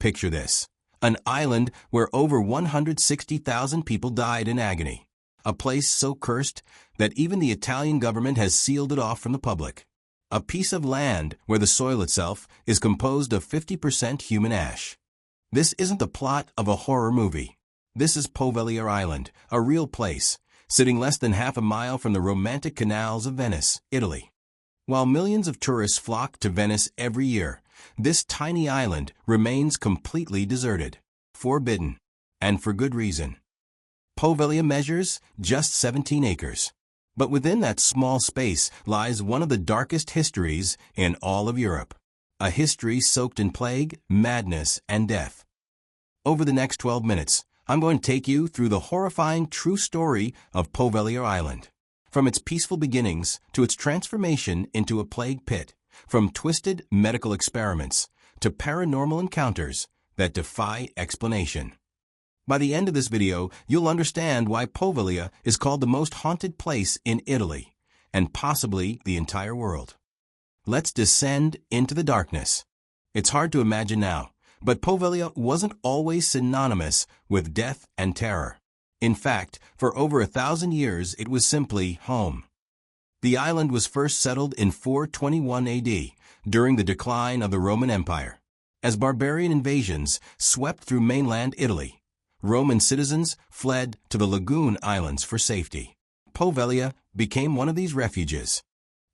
Picture this: an island where over 160,000 people died in agony. A place so cursed that even the Italian government has sealed it off from the public. A piece of land where the soil itself is composed of 50% human ash. This isn't the plot of a horror movie. This is Poveglia Island, a real place, sitting less than half a mile from the romantic canals of Venice, Italy. While millions of tourists flock to Venice every year, this tiny island remains completely deserted, forbidden, and for good reason. Poveglia measures just 17 acres. But within that small space lies one of the darkest histories in all of Europe. A history soaked in plague, madness, and death. Over the next 12 minutes, I'm going to take you through the horrifying true story of Poveglia Island. From its peaceful beginnings to its transformation into a plague pit, from twisted medical experiments to paranormal encounters that defy explanation. By the end of this video, you'll understand why Poveglia is called the most haunted place in Italy, and possibly the entire world. Let's descend into the darkness. It's hard to imagine now, but Poveglia wasn't always synonymous with death and terror. In fact, for over 1,000 years it was simply home. The island was first settled in 421 AD, during the decline of the Roman Empire. As barbarian invasions swept through mainland Italy, Roman citizens fled to the lagoon islands for safety. Poveglia became one of these refuges.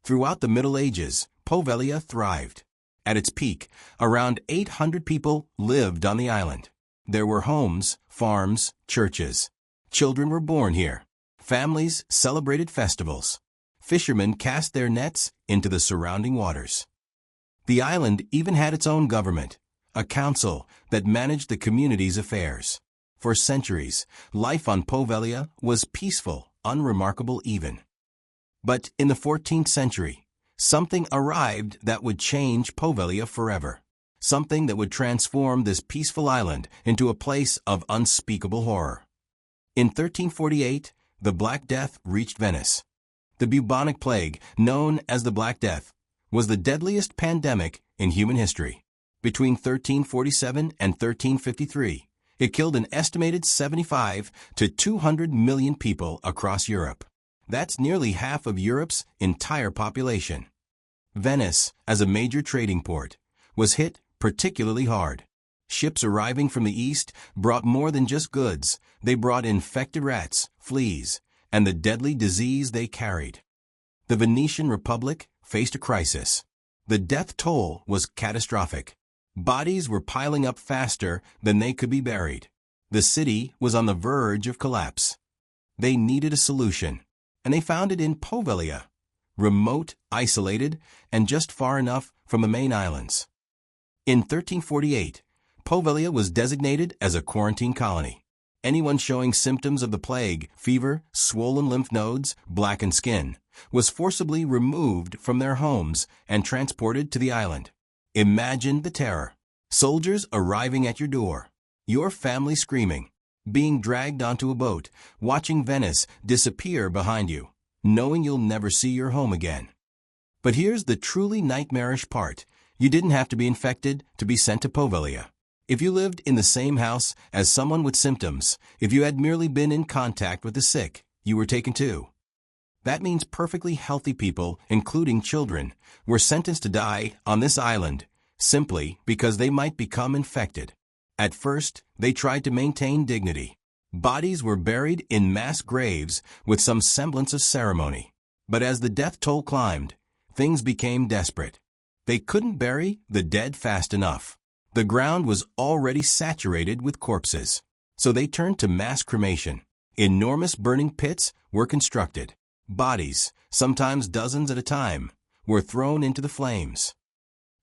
Throughout the Middle Ages, Poveglia thrived. At its peak, around 800 people lived on the island. There were homes, farms, churches. Children were born here. Families celebrated festivals. Fishermen cast their nets into the surrounding waters. The island even had its own government, a council that managed the community's affairs. For centuries, life on Poveglia was peaceful, unremarkable even. But in the 14th century, something arrived that would change Poveglia forever. Something that would transform this peaceful island into a place of unspeakable horror. In 1348, the Black Death reached Venice. The bubonic plague, known as the Black Death, was the deadliest pandemic in human history. Between 1347 and 1353, it killed an estimated 75 to 200 million people across Europe. That's nearly half of Europe's entire population. Venice, as a major trading port, was hit particularly hard. Ships arriving from the east brought more than just goods. They brought infected rats, fleas, and the deadly disease they carried. The Venetian Republic faced a crisis. The death toll was catastrophic. Bodies were piling up faster than they could be buried. The city was on the verge of collapse. They needed a solution, and they found it in Poveglia, remote, isolated, and just far enough from the main islands. In 1348, Poveglia was designated as a quarantine colony. Anyone showing symptoms of the plague, fever, swollen lymph nodes, blackened skin, was forcibly removed from their homes and transported to the island. Imagine the terror. Soldiers arriving at your door, your family screaming, being dragged onto a boat, watching Venice disappear behind you, knowing you'll never see your home again. But here's the truly nightmarish part. You didn't have to be infected to be sent to Poveglia. If you lived in the same house as someone with symptoms, if you had merely been in contact with the sick, you were taken too. That means perfectly healthy people, including children, were sentenced to die on this island simply because they might become infected. At first, they tried to maintain dignity. Bodies were buried in mass graves with some semblance of ceremony. But as the death toll climbed, things became desperate. They couldn't bury the dead fast enough. The ground was already saturated with corpses. So they turned to mass cremation. Enormous burning pits were constructed. Bodies, sometimes dozens at a time, were thrown into the flames.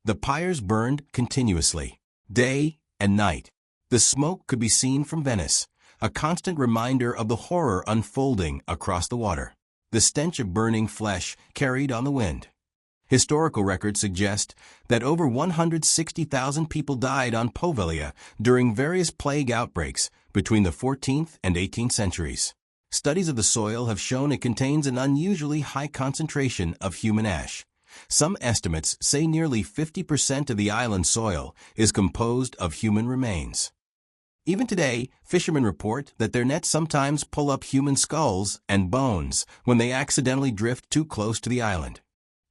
The pyres burned continuously, day and night. The smoke could be seen from Venice, a constant reminder of the horror unfolding across the water. The stench of burning flesh carried on the wind. Historical records suggest that over 160,000 people died on Poveglia during various plague outbreaks between the 14th and 18th centuries. Studies of the soil have shown it contains an unusually high concentration of human ash, Some estimates say nearly 50% of the island's soil is composed of human remains. Even today, fishermen report that their nets sometimes pull up human skulls and bones when they accidentally drift too close to the island.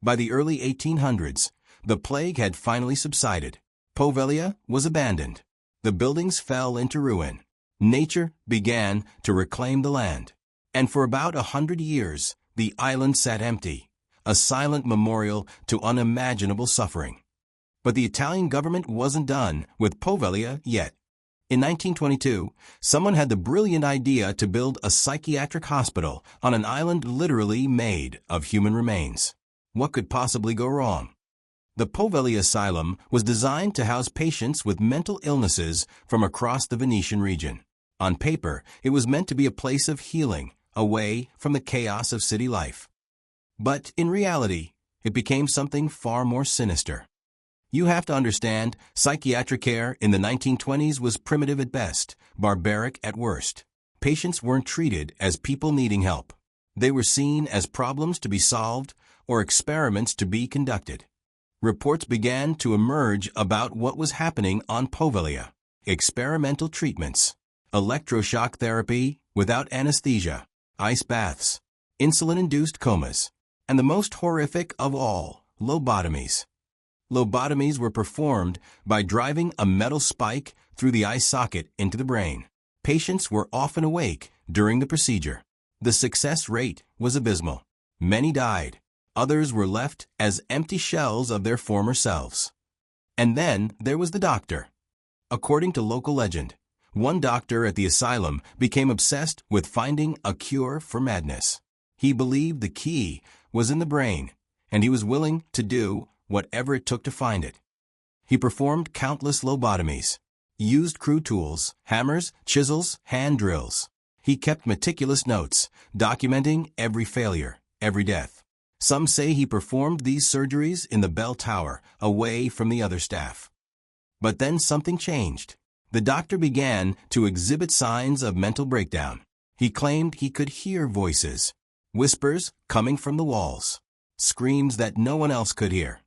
By the early 1800s, the plague had finally subsided. Poveglia was abandoned. The buildings fell into ruin. Nature began to reclaim the land. And for about 100 years, the island sat empty, a silent memorial to unimaginable suffering. But the Italian government wasn't done with Poveglia yet. In 1922, someone had the brilliant idea to build a psychiatric hospital on an island literally made of human remains. What could possibly go wrong? The Poveglia Asylum was designed to house patients with mental illnesses from across the Venetian region. On paper, it was meant to be a place of healing, away from the chaos of city life. But in reality, it became something far more sinister. You have to understand, psychiatric care in the 1920s was primitive at best, barbaric at worst. Patients weren't treated as people needing help. They were seen as problems to be solved or experiments to be conducted. Reports began to emerge about what was happening on Poveglia. Experimental treatments, electroshock therapy without anesthesia, ice baths, insulin-induced comas, and the most horrific of all, lobotomies. Lobotomies were performed by driving a metal spike through the eye socket into the brain. Patients were often awake during the procedure. The success rate was abysmal. Many died. Others were left as empty shells of their former selves. And then there was the doctor. According to local legend, one doctor at the asylum became obsessed with finding a cure for madness. He believed the key was in the brain, and he was willing to do whatever it took to find it. He performed countless lobotomies, used crude tools, hammers, chisels, hand drills. He kept meticulous notes, documenting every failure, every death. Some say he performed these surgeries in the bell tower, away from the other staff. But then something changed. The doctor began to exhibit signs of mental breakdown. He claimed he could hear voices, whispers coming from the walls, screams that no one else could hear.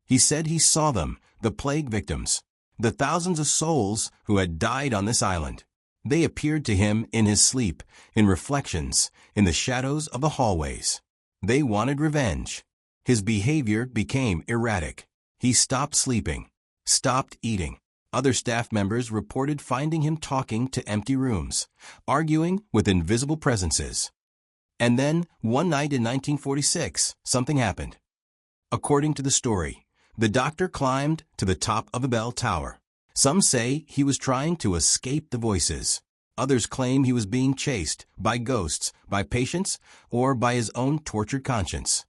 He said he saw them, the plague victims, the thousands of souls who had died on this island. They appeared to him in his sleep, in reflections, in the shadows of the hallways. They wanted revenge. His behavior became erratic. He stopped sleeping, stopped eating. Other staff members reported finding him talking to empty rooms, arguing with invisible presences. And then, one night in 1946, something happened. According to the story, the doctor climbed to the top of a bell tower. Some say he was trying to escape the voices. Others claim he was being chased by ghosts, by patients, or by his own tortured conscience.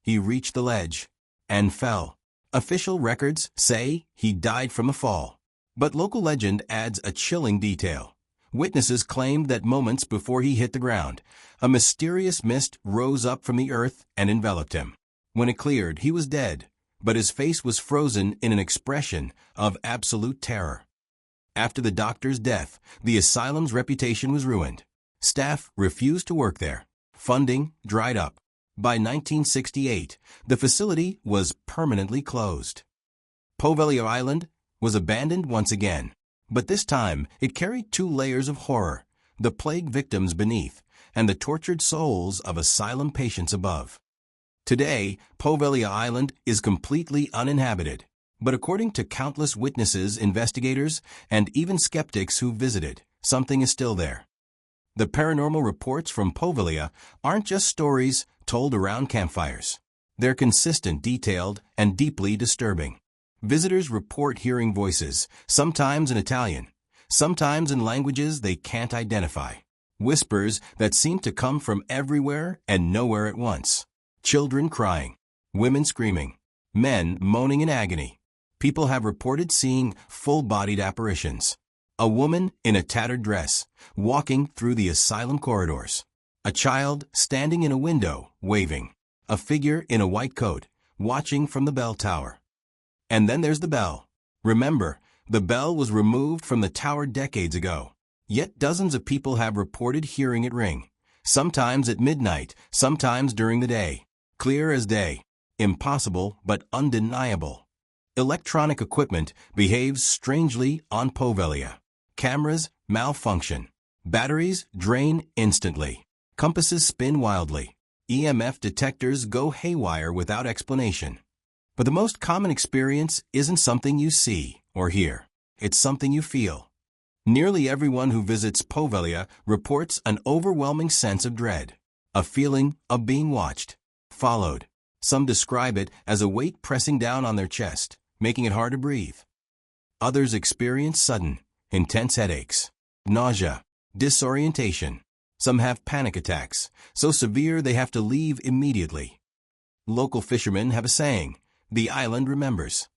He reached the ledge and fell. Official records say he died from a fall. But local legend adds a chilling detail. Witnesses claimed that moments before he hit the ground, a mysterious mist rose up from the earth and enveloped him. When it cleared, he was dead, but his face was frozen in an expression of absolute terror. After the doctor's death, the asylum's reputation was ruined. Staff refused to work there. Funding dried up. By 1968, the facility was permanently closed. Poveglia Island was abandoned once again, but this time it carried two layers of horror, the plague victims beneath and the tortured souls of asylum patients above. Today, Poveglia Island is completely uninhabited, but according to countless witnesses, investigators, and even skeptics who visited, something is still there. The paranormal reports from Poveglia aren't just stories told around campfires. They're consistent, detailed, and deeply disturbing. Visitors report hearing voices, sometimes in Italian, sometimes in languages they can't identify. Whispers that seem to come from everywhere and nowhere at once. Children crying, women screaming, men moaning in agony. People have reported seeing full-bodied apparitions. A woman in a tattered dress, walking through the asylum corridors. A child standing in a window, waving. A figure in a white coat, watching from the bell tower. And then there's the bell. Remember, the bell was removed from the tower decades ago. Yet dozens of people have reported hearing it ring. Sometimes at midnight, sometimes during the day. Clear as day. impossible but undeniable. Electronic equipment behaves strangely on Poveglia. Cameras malfunction. Batteries drain instantly. Compasses spin wildly. EMF detectors go haywire without explanation. But the most common experience isn't something you see or hear. It's something you feel. Nearly everyone who visits Poveglia reports an overwhelming sense of dread, a feeling of being watched, followed. Some describe it as a weight pressing down on their chest, making it hard to breathe. Others experience sudden, intense headaches, nausea, disorientation. Some have panic attacks, so severe they have to leave immediately. Local fishermen have a saying, "The island remembers."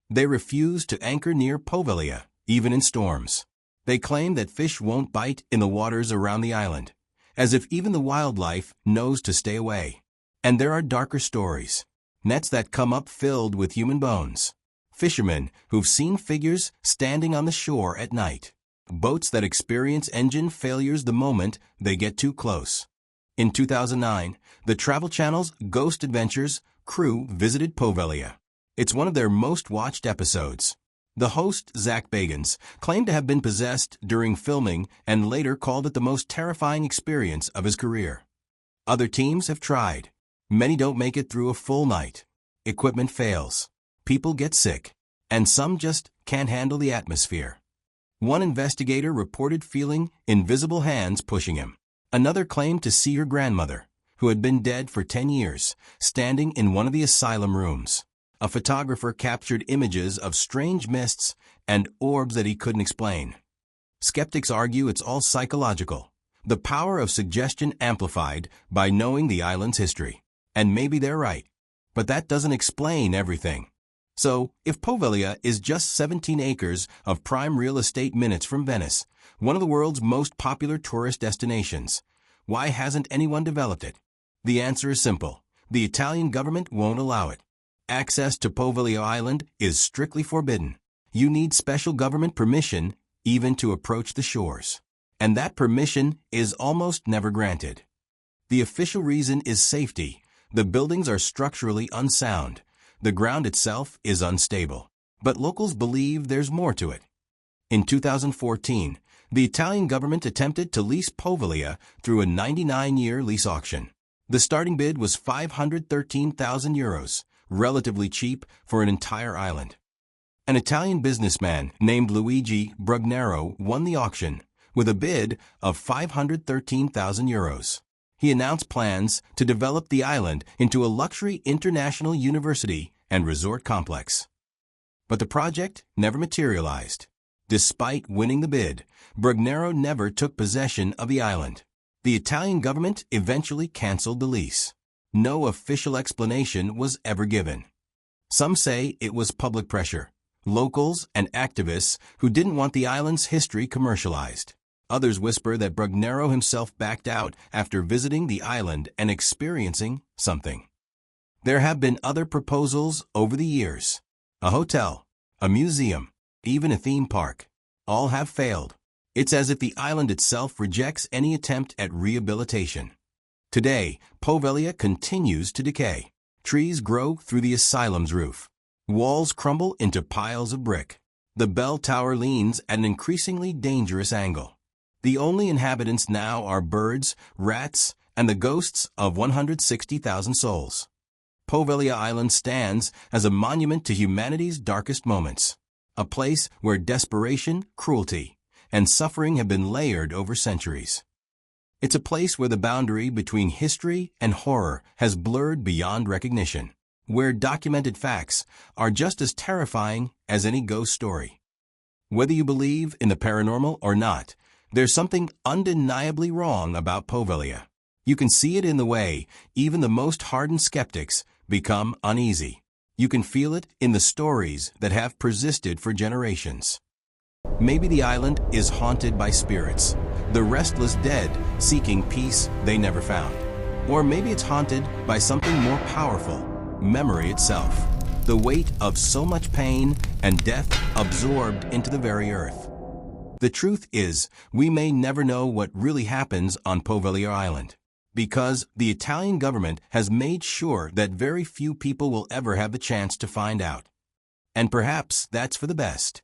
They refuse to anchor near Poveglia, even in storms. They claim that fish won't bite in the waters around the island, as if even the wildlife knows to stay away. And there are darker stories. Nets that come up filled with human bones. Fishermen who've seen figures standing on the shore at night. Boats that experience engine failures the moment they get too close. In 2009, the Travel Channel's Ghost Adventures crew visited Poveglia. It's one of their most watched episodes. The host, Zach Bagans, claimed to have been possessed during filming and later called it the most terrifying experience of his career. Other teams have tried. Many don't make it through a full night. Equipment fails. People get sick. And some just can't handle the atmosphere. One investigator reported feeling invisible hands pushing him. Another claimed to see her grandmother, who had been dead for 10 years, standing in one of the asylum rooms. A photographer captured images of strange mists and orbs that he couldn't explain. Skeptics argue it's all psychological, the power of suggestion amplified by knowing the island's history. And maybe they're right, but that doesn't explain everything. So, if Poveglia is just 17 acres of prime real estate minutes from Venice, one of the world's most popular tourist destinations, why hasn't anyone developed it? The answer is simple. The Italian government won't allow it. Access to Poveglia Island is strictly forbidden. You need special government permission even to approach the shores. And that permission is almost never granted. The official reason is safety. The buildings are structurally unsound. The ground itself is unstable. But locals believe there's more to it. In 2014, the Italian government attempted to lease Poveglia through a 99-year lease auction. The starting bid was €513,000, relatively cheap for an entire island. An Italian businessman named Luigi Brugnero won the auction with a bid of €513,000. He announced plans to develop the island into a luxury international university and resort complex. But the project never materialized. Despite winning the bid, Brugnero never took possession of the island. The Italian government eventually canceled the lease. No official explanation was ever given. Some say it was public pressure, locals and activists who didn't want the island's history commercialized. Others whisper that Brugnero himself backed out after visiting the island and experiencing something. There have been other proposals over the years. A hotel, a museum, even a theme park. All have failed. It's as if the island itself rejects any attempt at rehabilitation. Today, Poveglia continues to decay. Trees grow through the asylum's roof. Walls crumble into piles of brick. The bell tower leans at an increasingly dangerous angle. The only inhabitants now are birds, rats, and the ghosts of 160,000 souls. Poveglia Island stands as a monument to humanity's darkest moments, a place where desperation, cruelty, and suffering have been layered over centuries. It's a place where the boundary between history and horror has blurred beyond recognition, where documented facts are just as terrifying as any ghost story. Whether you believe in the paranormal or not, there's something undeniably wrong about Poveglia. You can see it in the way even the most hardened skeptics become uneasy. You can feel it in the stories that have persisted for generations. Maybe the island is haunted by spirits, the restless dead seeking peace they never found. Or maybe it's haunted by something more powerful, memory itself, the weight of so much pain and death absorbed into the very earth. The truth is, we may never know what really happens on Poveglia Island. Because the Italian government has made sure that very few people will ever have the chance to find out. And perhaps that's for the best.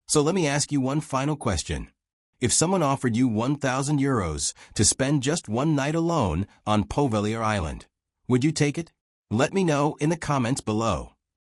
So let me ask you one final question. If someone offered you €1,000 to spend just one night alone on Poveglia Island, would you take it? Let me know in the comments below.